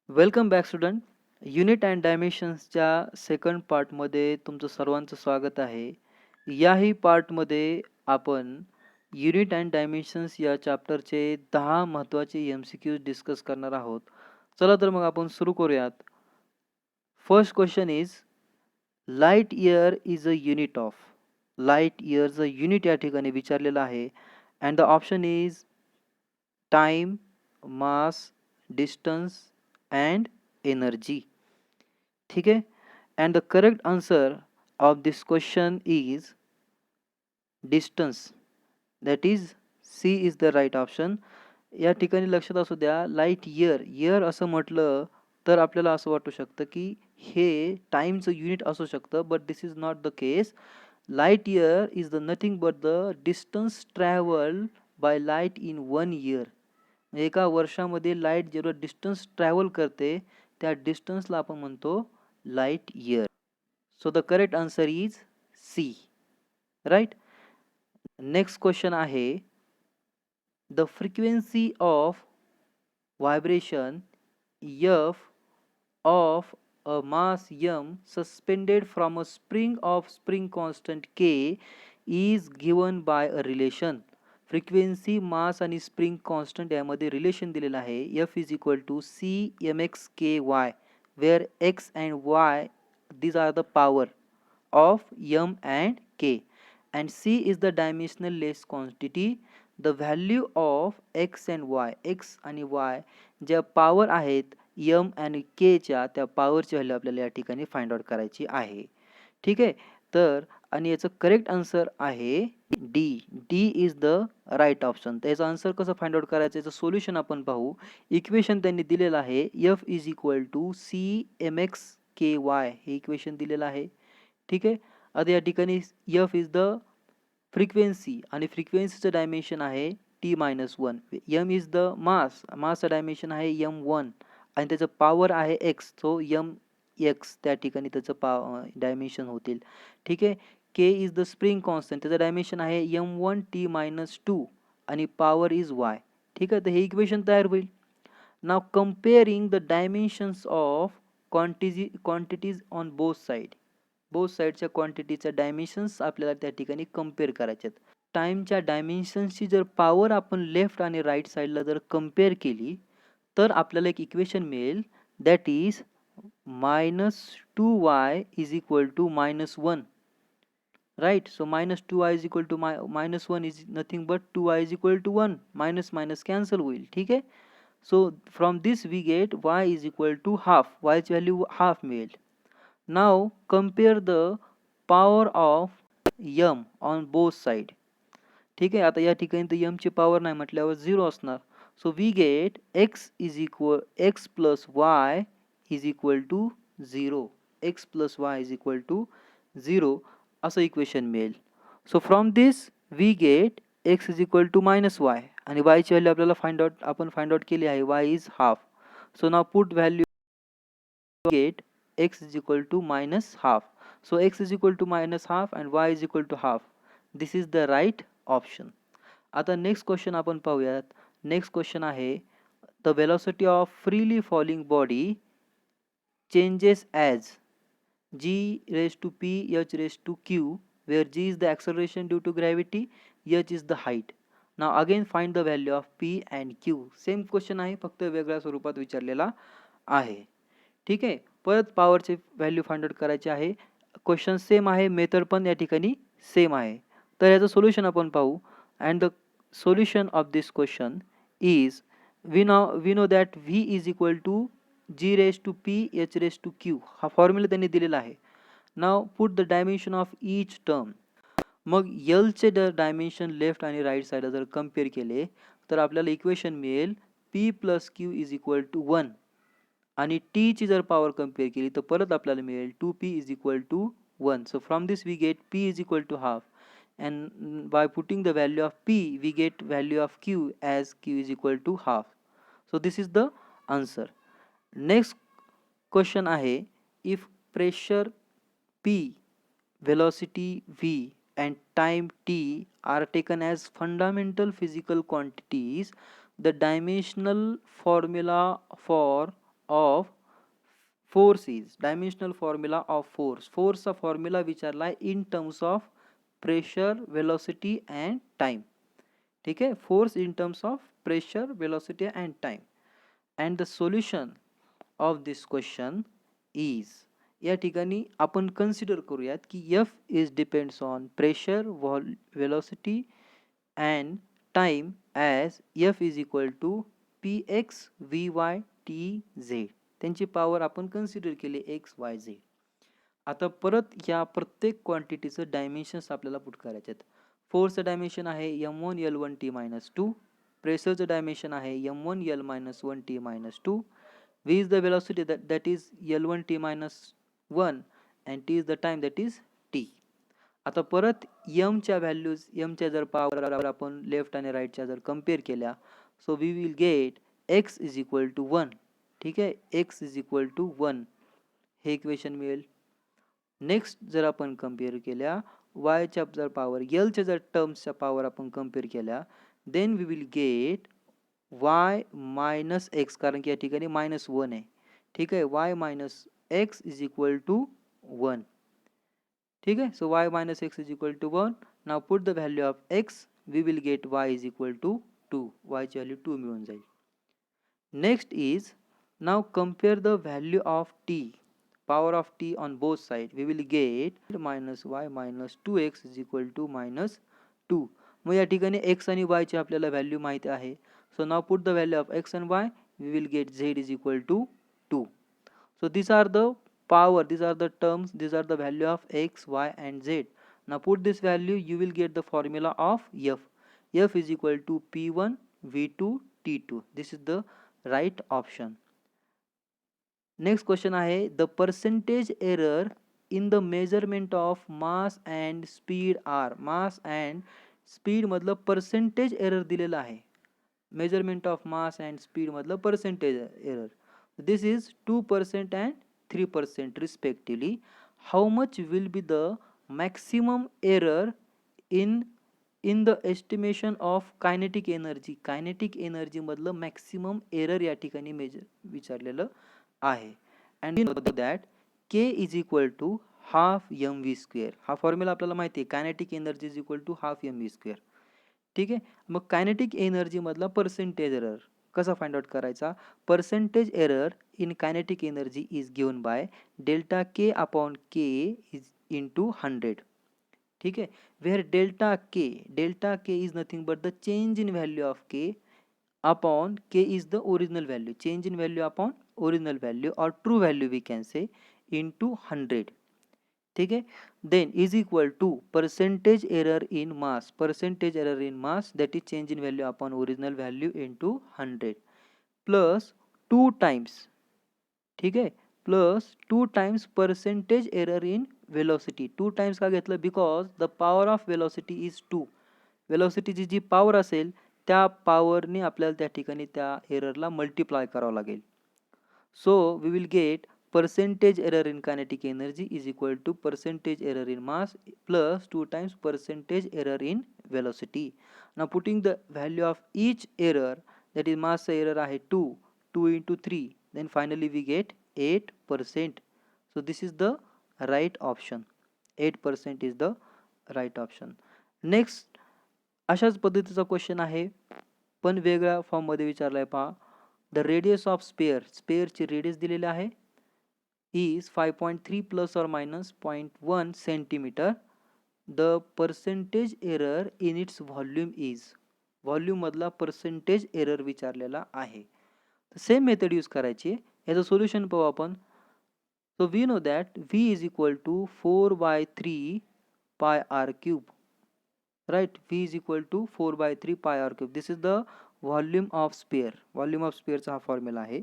Welcome back student. Unit and डायमेन्शन्सच्या second पार्टमध्ये तुमचं सर्वांचं स्वागत आहे. याही पार्टमध्ये आपण युनिट अँड डायमेन्शन्स या चॅप्टरचे 10 महत्त्वाचे MCQs डिस्कस करणार आहोत. चला तर मग आपण सुरू करूयात. First question is light year is a unit of. Light इयरचं युनिट या ठिकाणी विचारलेलं आहे. And the option is time, mass, distance and energy. ठीक आहे. And the correct answer of this question is distance. That is C is the right option. या ठिकाणी लक्षात असू द्या, लाईट इयर असं म्हटलं तर आपल्याला असं वाटू शकतं की हे टाईमचं युनिट असू शकतं, but this is not the case. Light year is the nothing but the distance travel by light in 1 year. एका वर्षामध्ये लाईट जेवढं डिस्टन्स ट्रॅव्हल करते त्या डिस्टन्सला आपण म्हणतो light year. So the correct answer is C. Right. Next question आहे, the frequency of vibration F of a mass m suspended from a spring of spring constant K is given by a relation. Frequency, mass आणि spring constant यामध्ये relation दिलेलं आहे. F is equal to C M X K Y, where X and Y these are the power of m and k, and c is the dimensionless quantity. The value of x and y, x आणि y ज्या power आहेत m आणि k च्या, त्या पॉवरची value आपल्याला या ठिकाणी फाइंड आउट करायची आहे. ठीक आहे. तर आणि याचं करेक्ट आन्सर आहे D. D is the right option. तर याचं आन्सर कसं फाइंड आउट करायचं, याचं सोल्युशन आपण पाहू. इक्वेशन त्यांनी दिलेलं आहे, F is equal to C M X K Y, हे इक्वेशन दिलेलं आहे. ठीक आहे. आता या ठिकाणी एफ इज द फ्रिक्वेन्सी आणि फ्रिक्वेन्सीचं डायमेन्शन आहे T-1. M is the mass, मासचं डायमेन्शन आहे M1 आणि त्याचं पॉवर आहे एक्स, सो एम एक्स त्या ठिकाणी त्याचं डायमेन्शन होतील. ठीक आहे. के इज द स्प्रिंग कॉन्स्टंट, त्याचं डायमेन्शन आहे M1T-2 आणि पॉवर इज वाय. ठीक आहे. तर हे इक्वेशन तयार होईल. Now comparing the dimensions of quantities on both side. Both साईडच्या क्वांटिटीच्या डायमेन्शन्स आपल्याला त्या ठिकाणी कम्पेअर करायचे आहेत. टाईमच्या डायमेन्शन्सची जर पॉवर आपण लेफ्ट आणि राईट साईडला जर कम्पेअर केली तर आपल्याला एक इक्वेशन मिळेल, that is -2y is equal to -1. Right. So -2y is equal to -1 is nothing but 2y is equal to 1. Minus minus cancel होईल. ठीक आहे. So from this we get y is equal to half. वायची value half मिळेल. Now compare the power of m on both side. ठीक आहे. आता या ठिकाणी तर एमची पॉवर नाही म्हटल्यावर 0 असणार. So we get x plus Y is equal to 0. X plus Y is equal to 0 असं इक्वेशन मिळेल. So from this we get X is equal to minus Y आणि वायची व्हॅल्यू आपल्याला आपण फाइंड आउट केली आहे, Y is half. So now put value get x is equal to minus half. So x is equal to minus half and y is equal to half. This is the right option. आता next question आपण पाहूयात. Next question आहे, the velocity of freely falling body changes as g raised to p h raised to q, where g is the acceleration due to gravity, h is the height. Now again find the value of p and q. Same question आहे, फक्त वेगळ्या स्वरूपात विचारलेला आहे. ठीक आहे. परत पॉवरचे व्हॅल्यू फाइंड आउट करायचे आहे. क्वेश्चन सेम आहे, मेथड पण या ठिकाणी सेम आहे. तर याचं सोल्युशन आपण पाहू. And the solution of this question is we know that V is equal to G raise to P H raise to Q. हा फॉर्म्युला त्यांनी दिलेला आहे. Now put the dimension of each term. मग एलचे dimension left आणि right साईडला जर compare केले तर आपल्याला इक्वेशन मिळेल P plus Q is equal to 1 आणि टीची जर पॉवर कम्पेअर केली तर परत आपल्याला मिळेल 2p is equal to 1. So from this we get p is equal to half and by putting the value of p we get value of q as q is equal to half. So this is the answer. Next question आहे, if pressure p, velocity v and time t are taken as fundamental physical quantities, the dimensional formula for of force is, dimensional formula of forceचा formula विचारलाय in terms of pressure, velocity and time. ठीक आहे, force in terms of pressure, velocity and time. And the solution of this question is, या ठिकाणी आपण consider करूयात की F is depends on pressure, velocity and time as F is equal to px vy tz. त्यांची power आपण consider केली x y z. आता परत या प्रत्येक क्वांटिटीचं डायमेन्शन्स आपल्याला पुट करायचे आहेत. फोर्सचं डायमेन्शन आहे m1 l1 t - 2. प्रेशरचं डायमेन्शन आहे m1 l - 1 t - 2. v is the velocity that is l1 t - 1 and t is the time that is t. आता परत च्या व्हॅल्यूज च्या जर पॉवर आपण लेफ्ट आणि राईटच्या जर कम्पेअर केल्या, so we will get x is equal to 1. ठीक आहे, x इज इक्वल टू 1 हे इक्वेशन मिळेल. नेक्स्ट जर आपण कम्पेअर केल्या च्या जर पॉवर च्या जर टर्म्सच्या पॉवर आपण कम्पेअर केल्या, then we will get y minus X, कारण की या ठिकाणी -1 आहे. ठीक आहे, y minus X is equal to 1. ठीक आहे, so y minus X is equal to 1. Now put the value of x, we will get y is equal to 2. y ची व्हॅल्यू 2 मिळून जाईल. Next is, now compare the value of t, power of t on both sides. We will get minus y minus 2x is equal to minus 2. मग या ठिकाणी x आणि y ची आपल्याला value माहिती आहे. So now put the value of x and y. We will get z is equal to 2. So these are the power, these are the terms, these are the value of x, y and z. Now put this value, you will get the formula of F. F is equal to P1 V2 T2. This is the right option. Next question आहे, the percentage error in the measurement of mass and speed are. Mass and speed मधलं percentage error दिलेलं आहे. Measurement of mass and speed मधलं percentage error. This is 2% and 3% respectively. How much will be the maximum error in the estimation of kinetic energy. Kinetic energy मधलं maximum error या ठिकाणी विचारलेलं आहे. And we know that k is equal to half mv². हा formula आपल्याला माहिती आहे, kinetic energy is equal to half mv². ठीक आहे, मग कायनेटिक एनर्जी मधला पर्सेंटेज एरर कसा फाइंड आउट करायचा. Percentage error in kinetic energy is given by delta k upon k is into 100. ठीक आहे, where delta k is nothing but the change in value of k upon k is the original value, change in value upon original value or true value we can say, into 100. ठीक है, then is equal to percentage error in mass, percentage error in mass that is change in value upon original value into 100 plus 2 times. ठीक है, plus 2 times percentage error in velocity. 2 times का घेतलं because the power of velocity is 2. velocity ची जी power असेल त्या पॉवरने आपल्याला त्या ठिकाणी त्या एररला मल्टिप्लाय करावं लागेल. So we will get percentage error in kinetic energy is equal to percentage error in mass plus 2 times percentage error in velocity. Now putting the value of each error, that is मासचा error आहे 2 into 3, then finally we get 8%. So this is the right option. 8% is the right option. Next अशाच पद्धतीचा question आहे, पण वेगळ्या फॉर्ममध्ये विचारलाय. पहा, द रेडियस ऑफ स्पेअरची रेडियस दिलेली आहे is 5.3 plus or minus 0.1 centimetre. The percentage error in its volume is, volume मधला पर्सेंटेज एरर विचारलेला आहे. सेम मेथड यूज करायची. याचं सोल्युशन पाहू आपण. So we know that v is equal to 4/3 pi R cube. right, v is equal to 4/3 pi r cube. This is the volume of sphere. Volume of sphere चा हा formula आहे.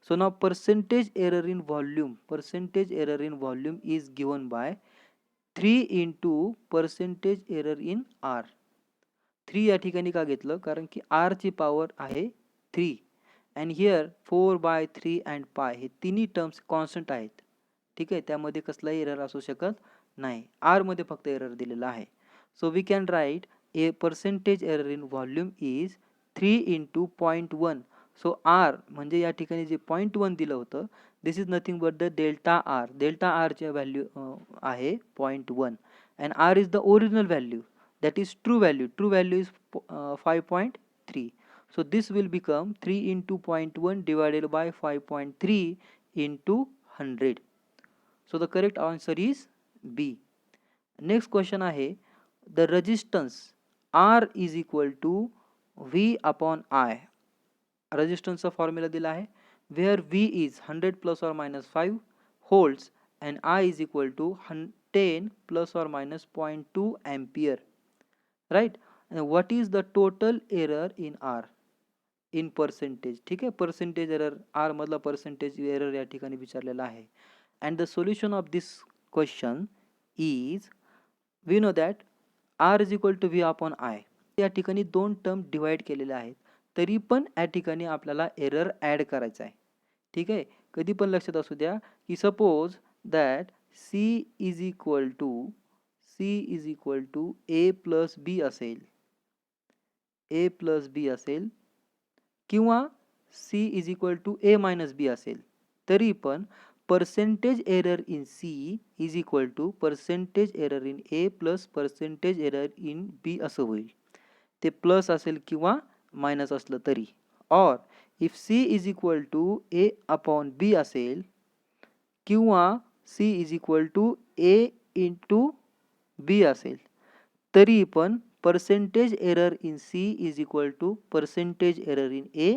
So now percentage error in volume, percentage error in volume is given by 3 into percentage error in r. 3 या ठिकाणी का घेतलं, कारण की r ची पॉवर आहे 3 and here 4/3 and pi हे तिन्ही टर्म्स कॉन्स्टंट आहेत. ठीक आहे, त्यामध्ये कसलाही एरर असू शकत नाही. r मध्ये फक्त एरर दिलेला आहे. So we can write a percentage error in volume is 3 into 0.1. सो आर म्हणजे या ठिकाणी जे 0.1 दिलं होतं, this is nothing but the delta R. Delta आरची व्हॅल्यू आहे 0.1 and R is the original value, that is true value. True value is 5.3. So this will become 3 into 0.1 divided by 5.3 into 100. So the correct answer is B. Next question आहे, the resistance R is equal to V upon I. रेजिस्टन्सचा formula दिला आहे, where V is 100 plus or minus 5 volts and I is equal to 10 plus or minus 0.2 ampere. Right. What is the total error in R in percentage. ठीक आहे, percentage error R मधला percentage error या ठिकाणी विचारलेला आहे. And the solution of this question is, we know that R is equal to V upon I. या ठिकाणी दोन टर्म डिवाइड केलेले आहेत, तरी पण या ठिकाणी आपल्याला एरर ॲड करायचा आहे. ठीक आहे, कधी पण लक्षात असू द्या की suppose that C is equal to A plus B असेल, ए प्लस बी असेल किंवा C is equal to A minus B असेल, तरी पण percentage error in C is equal to percentage error in A plus percentage error in B असं होईल. ते plus असेल किंवा मायनस असलं तरी. Or if C is equal to A upon B असेल किंवा C is equal to A into B असेल, तरी पण percentage error in C is equal to percentage error in A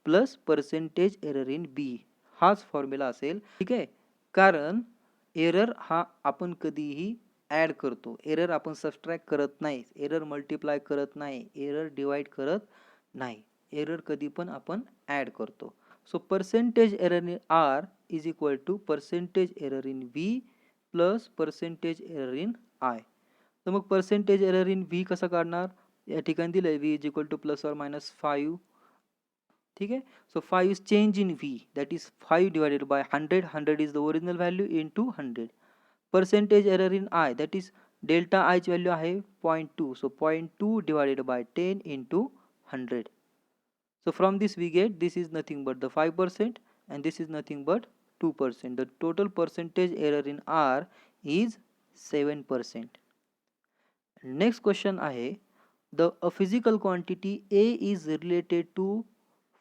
plus percentage error in B, हाच formula असेल. ठीक आहे, कारण एरर हा आपण कधीही ॲड करतो, एरर आपण सबस्ट्रॅक्ट करत नाही, एरर मल्टिप्लाय करत नाही, एरर डिवाइड करत नाही, एरर कधी पण आपण ॲड करतो. So percentage error in R is equal to percentage error in V plus percentage error in I. तर मग पर्सेंटेज एरर इन व्ही कसं काढणार, या ठिकाणी दिलं आहे V is equal to plus or minus 5. ठीक आहे, so 5 is change in V, that is 5 divided by 100. 100 is the original value into 100. Percentage error in I, that is delta आयची value आहे 0.2. So 0.2 divided by 10 into 100. So from this we get this is nothing but the 5% and this is nothing but 2%. The total percentage error in R is 7%. Next question आहे, a physical quantity A is related to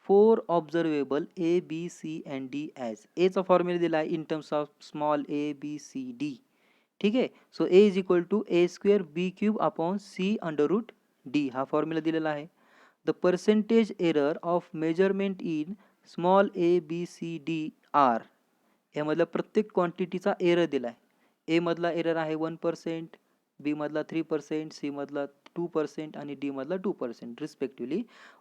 4 observable A, B, C and D as. A चा formula दिला आहे in terms of small a, b, c, d. ठीक आहे, so A is equal to a square b cube upon c under root d, हा formula दिलेला आहे. The percentage error of measurement in small a, b, c, d are. यामधल्या प्रत्येक क्वांटिटीचा error दिलाय. ए मधला error आहे 1%, बी मधला 3%, सी मधला 2% आणि डी मधला 2% respectively.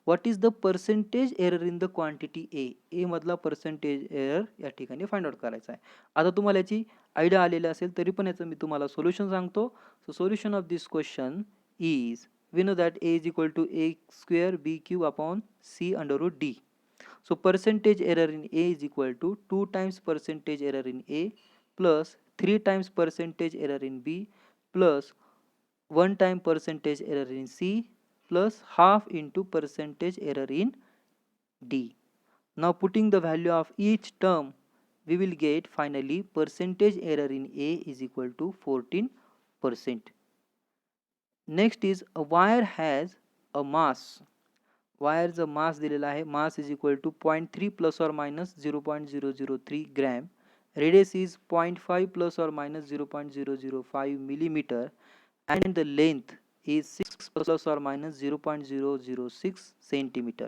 What is the percentage error in the quantity A. A मधला पर्सेंटेज एरर या ठिकाणी फाइंड आउट करायचा आहे. आता तुम्हाला याची आयडिया आलेली असेल तरी पण याचं मी तुम्हाला सोल्युशन सांगतो. So solution of this question is, we know that a is equal to a square b cube upon c under root d. So percentage error in A is equal to 2 times percentage error in A plus 3 times percentage error in B plus 1 time percentage error in C plus half into percentage error in D. Now putting the value of each term, we will get finally percentage error in A is equal to 14%. Next is a wire has a mass. वायरचा mass दिलेला आहे, mass is equal to 0.3 plus or minus 0.003 gram. Radius is 0.5 plus or minus 0.005 millimetre and the length is 6 plus or minus 0.006 centimetre.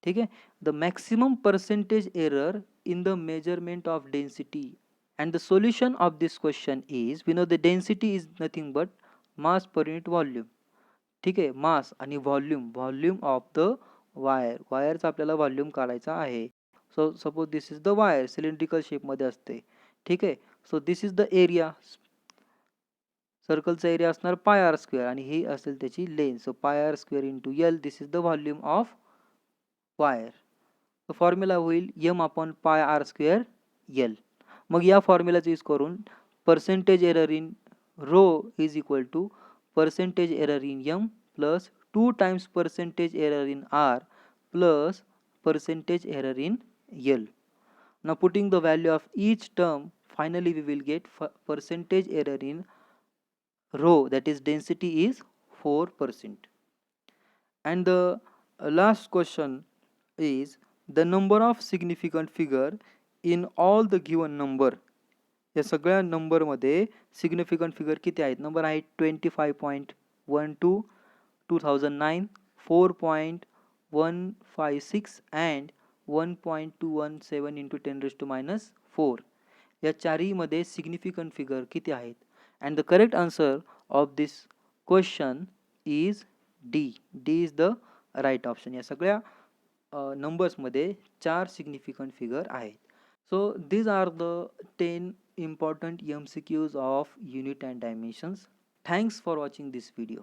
ठीक आहे, the maximum percentage error in the measurement of density and the solution of this question is, we know the density is nothing but mass per unit volume. ठीक आहे, मास आणि volume of the wire, वायरचा आपल्याला volume काढायचा आहे. So suppose this is the wire, cylindrical शेपमध्ये असते. ठीक आहे, so this is the area, सर्कलचा एरिया असणार पाय आर स्क्वेअर आणि ही असेल त्याची length. So pi R square into L, this is the volume of wire. Formula होईल M upon pi R square L. मग या फॉर्म्युलाचा यूज करून percentage error in rho is equal to percentage error in m plus 2 times percentage error in r plus percentage error in L. Now putting the value of each term, finally we will get percentage error in rho, that is density is 4%. And the last question is the number of significant figure in all the given number. या सगळ्या नंबरमध्ये significant figure किती आहेत? Number आहेत 25.12, 2009, 4.156 and 1.217 into 10⁻⁻4. या चारहीमध्ये significant figure किती आहेत? And the correct answer of this question is D. D is the right option. या सगळ्या नंबर्समध्ये 4 सिग्निफिकंट फिगर आहेत. So these are the 10 important MCQs of unit and dimensions. Thanks for watching this video.